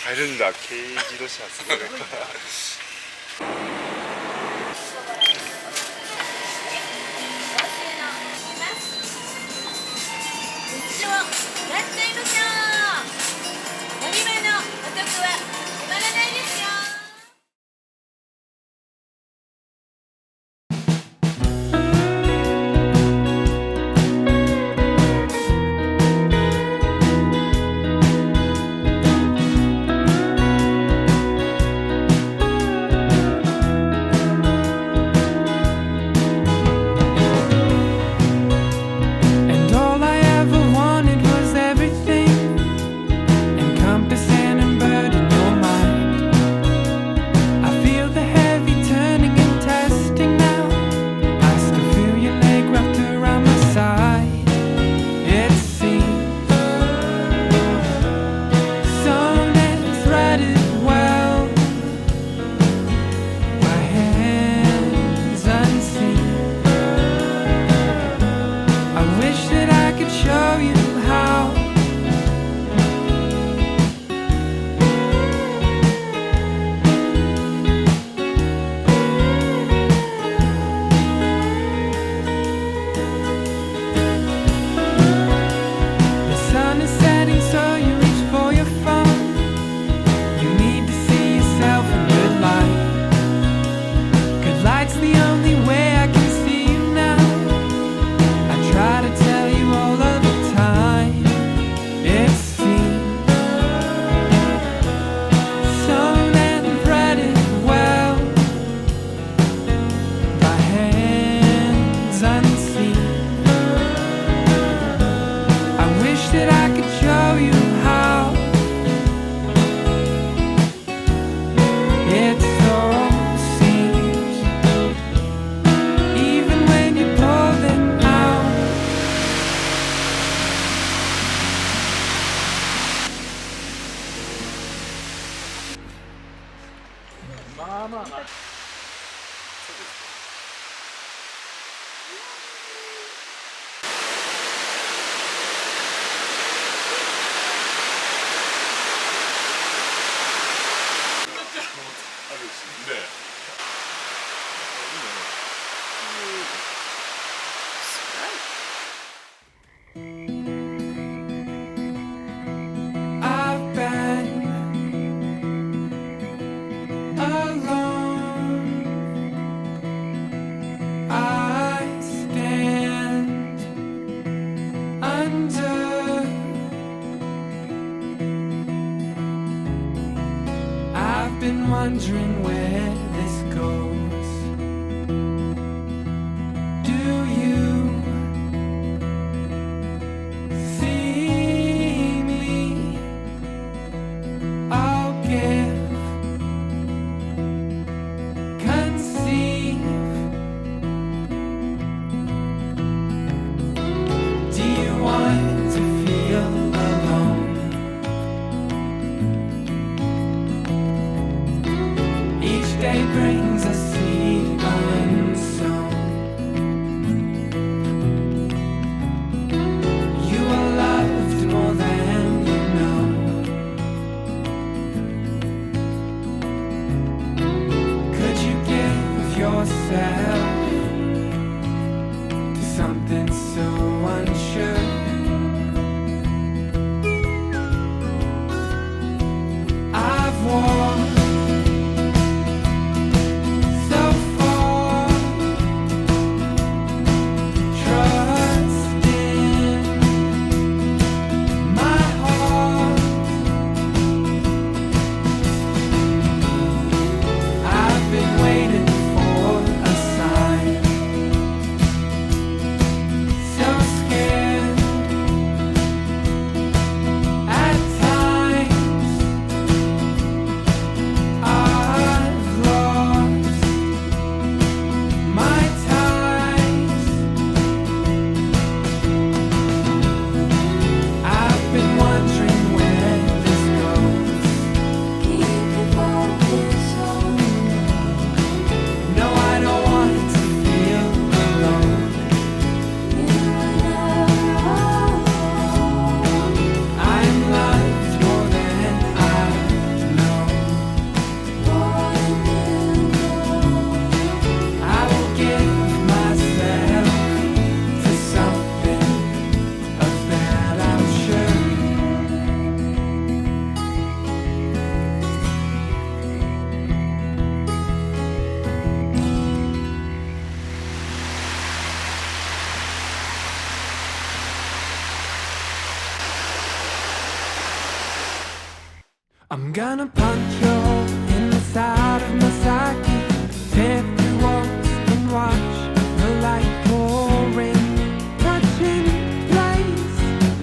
入るんだ、軽自動車すごい。道をいらっしゃいましょう。乗り場のお得は決まらないですよ。And all I ever wanted was everything encompassing and burden your mind. I feel the heavy turning and testing now. I still feel your leg wrapped around my side. It seems sewn and threaded well by hands unseen. I wish that I could show you how. The sun is setting, so you reach for your phone. You need to see yourself in good light. Good light's the only way I can see you now. I try to tell you all of the time. It seems sewn and threaded well by hands unseen. I wish that I could show you how. It so seems, even when you pull them out. I've been alone. I stand under. I've been wondering where this goes. Do you see me? I'll give, conceive. Do you want to feel alone? Each day brings a sea I'm gonna punch a hole in the side of my psyche, tear through walls and watch the light pouring, touching place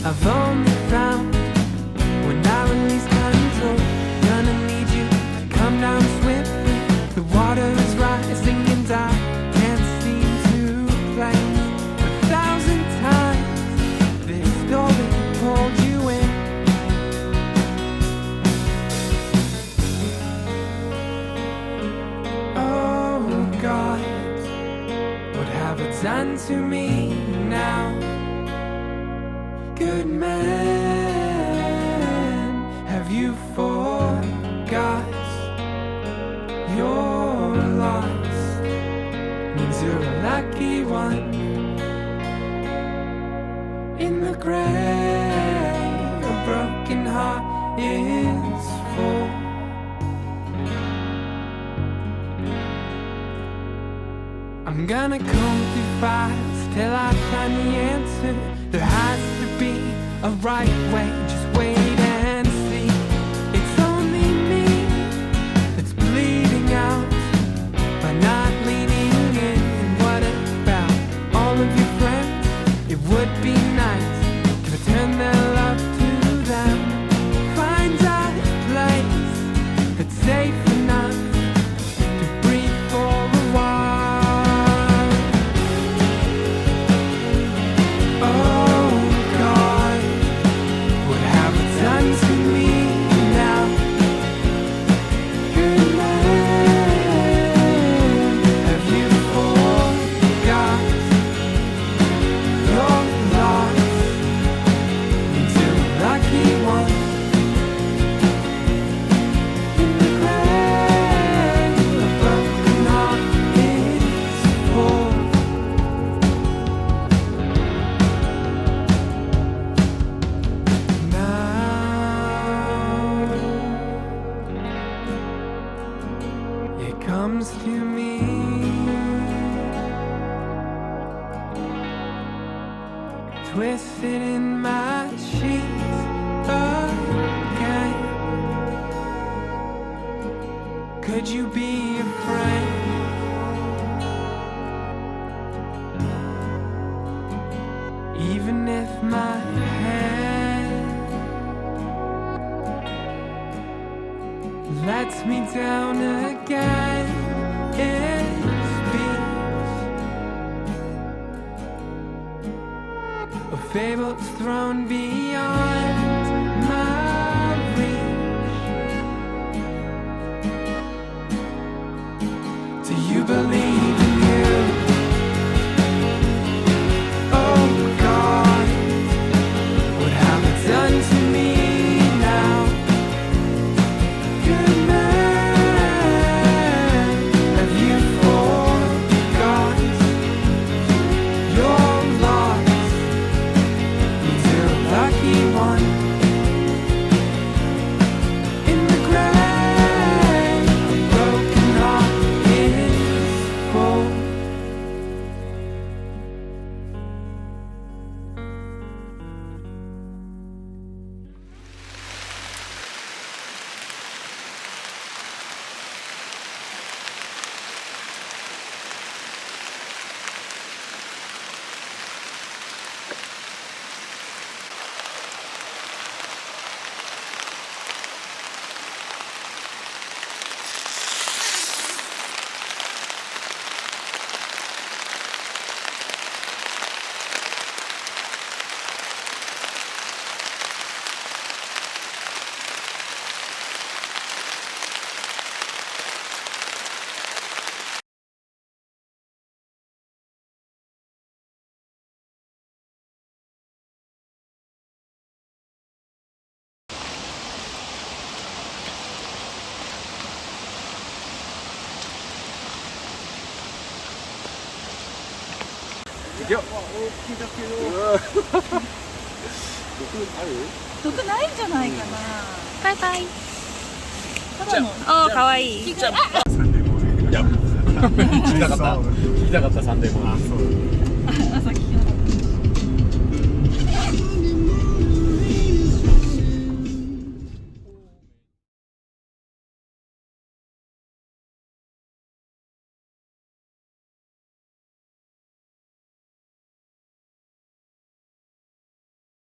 I've only found when I release control. Gonna need you to come down swiftly. The water is rising and I can't seem to place 1,000 times this story pulled you in. Oh God, what have I done to me now? Good man, have you forgot your loss means you're a lucky one? In the grave, a broken heart is full. I'm gonna comb through files till I find the answer. There has to be a right way, just wait and see. It's only me that's bleeding out by not leaning in. And what about all of your friends? It would be nice to return their love to them. Find a place that's safe enough to breathe for a while. Oh God, what have I done to me now? Good man, have you forgot your loss means you're a lucky one? In the grave, a broken heart is full. Now it comes to me, twisted in my sheets again. Could you be a friend? Even if my hand lets me down again, it speaks of fables thrown beyond my reach. Do you believe in you? Oh God, what have I done to me now? Good man, have you forgot your loss means you're a lucky one? In the grave, a broken heart is full. 어, 毒ないんじゃないかな。バイバイ。ただの。あ、可愛い。聞きたかったサンデーモーニング。